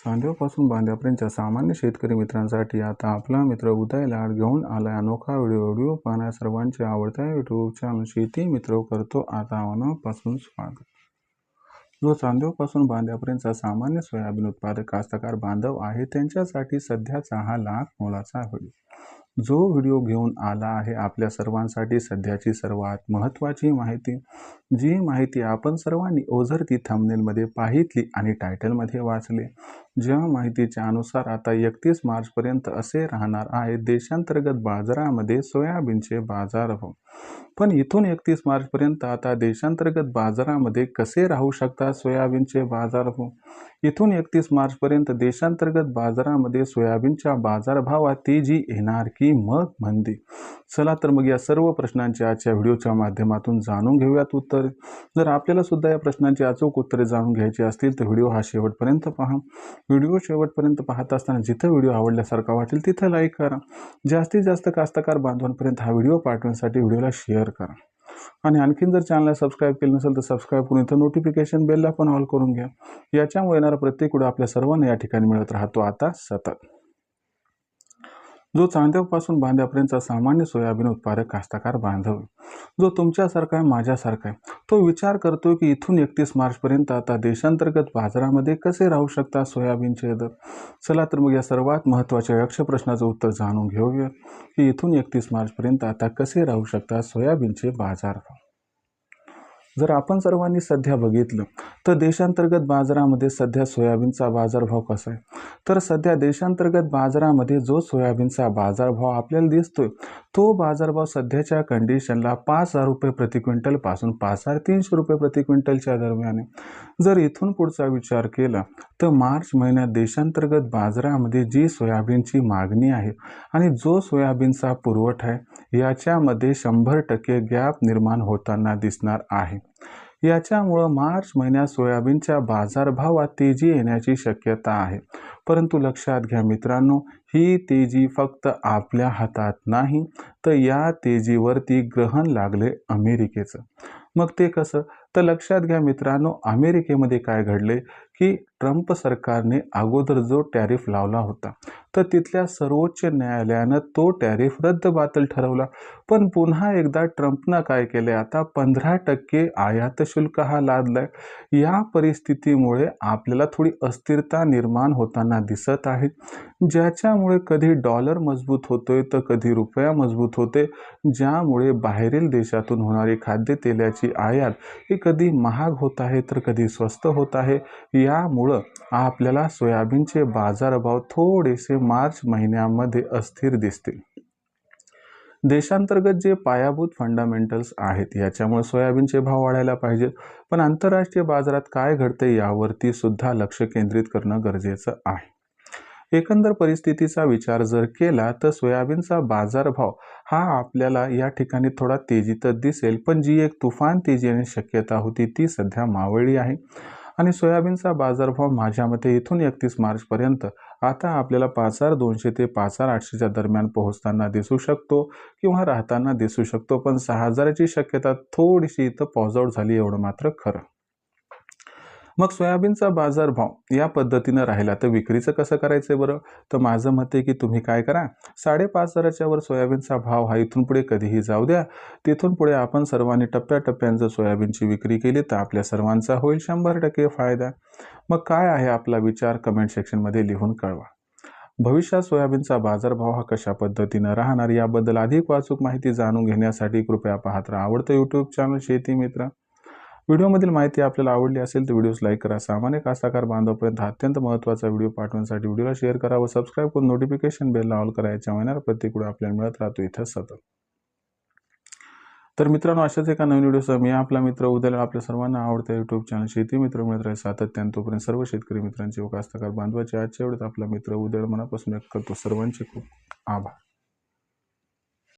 चांदीपासून बांध्यापर्यंतच्या सामान्य शेतकरी मित्रांसाठी आता आपला मित्र उदय लाड घेऊन आलाय अनोखा व्हिडिओ पाहण्या सर्वांचे आवडत्या यूट्यूब चॅनल शेती मित्र करतो आता मनापासून स्वागत। जो चांदीपासून बांध्यापर्यंतचा सामान्य सोयाबीन उत्पादक कास्तकार बांधव आहे त्यांच्यासाठी सध्याचा हा लाख मोलाचा व्हिडिओ जो व्हिडिओ घेऊन आला आहे आपल्या सर्वांसाठी सध्याची सर्वात महत्त्वाची माहिती, जी माहिती आपण सर्वांनी ओझरती थंबनेलमध्ये पाहितली आणि टायटलमध्ये वाचले। ज्या माहितीच्या अनुसार आता 31 मार्चपर्यंत असे राहणार आहे देशांतर्गत बाजारामध्ये सोयाबीनचे बाजारभाव। पण इथून 31 मार्चपर्यंत आता देशांतर्गत बाजारामध्ये कसे राहू शकतात सोयाबीनचे बाजारभाव? इथून 31 मार्चपर्यंत देशांतर्गत बाजारामध्ये सोयाबीनच्या बाजारभावात तेजी येणार की मग मंदी? चला तर मग या सर्व प्रश्नांची आजच्या व्हिडिओच्या माध्यमातून जाणून घेऊयात उत्तरे। जर आपल्याला सुद्धा या प्रश्नांची अचूक उत्तरे जाणून घ्यायची असतील तर व्हिडिओ हा शेवटपर्यंत पहा। व्हिडिओ शेवटपर्यंत पाहत असताना जिथे व्हिडिओ आवडल्यासारखा वाटेल तिथे लाईक करा। जास्तीत जास्त कास्तकार बांधवांपर्यंत हा व्हिडिओ पाठवण्यासाठी व्हिडिओला शेअर करा आणि आणखीन जर चॅनलला सबस्क्राईब केलं नसेल तर सबस्क्राईब करून इथं नोटिफिकेशन बेलला पण ऑल करून घ्या। याच्यामुळे येणारा प्रत्येक व्हिडिओ आपल्या सर्वांना या ठिकाणी मिळत राहतो आता सतत। जो चांदीपासून बांध्यापर्यंतचा सामान्य सोयाबीन उत्पादक कास्तकार बांधव जो तुमच्यासारखा आहे माझ्यासारखा आहे तो विचार करतो की इथून 31 मार्चपर्यंत आता देशांतर्गत बाजारामध्ये कसे राहू शकतात सोयाबीनचे दर। चला तर मग या सर्वात महत्त्वाच्या यक्ष प्रश्नाचं उत्तर जाणून घेऊया की इथून 31 मार्चपर्यंत आता कसे राहू शकतात सोयाबीनचे बाजारभाव। जर आपण सर्वांनी सध्या बघितलं तर देशांतर्गत बाजारामध्ये सध्या सोयाबीनचा बाजारभाव कसा आहे तर सध्या देशांतर्गत बाजारामध्ये जो सोयाबीनचा बाजारभाव आपल्याला दिसतोय तो बाजारभाव सध्याच्या कंडिशनला 5,000 रुपये प्रति क्विंटल पासून 5,300 रुपये प्रति क्विंटलच्या दरम्यान आहे। जर इथून पुढचा विचार केला तर मार्च महिन्यात देशांतर्गत बाजारामध्ये जी सोयाबीनची मागणी आहे आणि जो सोयाबीनचा पुरवठा आहे याच्यामध्ये 100% गॅप निर्माण होताना दिसणार आहे। याच्यामुळं मार्च महिन्यात सोयाबीनच्या बाजारभावात तेजी येण्याची शक्यता आहे। परंतु लक्षात घ्या मित्रांनो, ही तेजी फक्त आपल्या हातात नाही तर या तेजीवरती ग्रहण लागले अमेरिकेचं। मग ते कसं तर लक्षात घ्या मित्रांनो, अमेरिकेमध्ये काय घडले की ट्रम्प सरकारने अगोदर जो टॅरिफ लावला होता तर तिथल्या सर्वोच्च न्यायालयानं तो टॅरिफ रद्दबातल ठरवला। पण पुन्हा एकदा ट्रम्पनं काय केले आता 15% आयात शुल्क हा लादलाय। या परिस्थितीमुळे आपल्याला थोडी अस्थिरता निर्माण होताना दिसत आहे, ज्याच्यामुळे कधी डॉलर मजबूत होतोय तर कधी रुपया मजबूत होते, ज्यामुळे बाहेरील देशातून होणारी खाद्यतेलाची आयात ही कधी महाग होत आहे तर कधी स्वस्त होत आहे। यामुळं आपल्याला सोयाबीनचे बाजारभाव थोडेसे मार्च महिन्यामध्ये अस्थिर दिसतील। देशांतर्गत जे पायाभूत फंडामेंटल्स आहेत याच्यामुळे सोयाबीनचे भाव वाढायला पाहिजेत, पण आंतरराष्ट्रीय बाजारात काय घडते यावरती सुद्धा लक्ष केंद्रित करणं गरजेचं आहे। एकंदर परिस्थितीचा विचार जर केला तर सोयाबीनचा बाजारभाव हा आपल्याला या ठिकाणी थोडा तेजीतच दिसेल, पण जी एक तुफान तेजी येण्याची शक्यता होती ती सध्या मावळली आहे आणि सोयाबीनचा बाजारभाव माझ्या मते इथून 31 मार्चपर्यंत आता आपल्याला 5,200 ते 5,800च्या दरम्यान पोहोचताना दिसू शकतो किंवा राहताना दिसू शकतो, पण 6,000ची शक्यता थोडीशी इथं पॉज आउट झाली एवढं मात्र खरं। मग सोयाबीनचा बाजारभाव या पद्धतीनं राहिला तर विक्रीचं कसं करायचं बरं? तर माझं मत आहे की तुम्ही काय करा, 5,500च्या वर सोयाबीनचा भाव हा इथून पुढे कधीही जाऊ द्या। तिथून पुढे आपण सर्वांनी टप्प्याटप्प्यांचं सोयाबीनची विक्री केली तर आपल्या सर्वांचा होईल 100% फायदा। मग काय आहे आपला विचार कमेंट सेक्शनमध्ये लिहून कळवा। भविष्यात सोयाबीनचा बाजारभाव हा कशा पद्धतीनं राहणार याबद्दल अधिक वाचूक माहिती जाणून घेण्यासाठी कृपया पाहत राहा आवडतं यूट्यूब चॅनल शेती मित्र। व्हिडिओमधील माहिती आपल्याला आवडली असेल तर व्हिडिओस लाईक करा। सामान्य कास्तकार बांधवांपर्यंत हा अत्यंत महत्त्वाचा व्हिडिओ पाठवण्यासाठी व्हिडिओला शेअर करा व सबस्क्राईब करून नोटिफिकेशन बेलला ऑल करा। याच्या येणारा प्रत्येक व्हिडिओ आपल्याला मिळत राहतो इथं सतत। तर मित्रांनो, अशाच एका नवीन व्हिडिओसह मी आपला मित्र उदय लाड आपल्या सर्वांना आवडत्या यूट्यूब चॅनल शेती मित्र मिळत राहील सातत्याने। तोपर्यंत सर्व शेतकरी मित्रांचे व कास्तकार बांधवांचे आजच्या वेळेत आपला मित्र उदय लाड मनापासून व्यक्त करतो। सर्वांचे खूप आभार।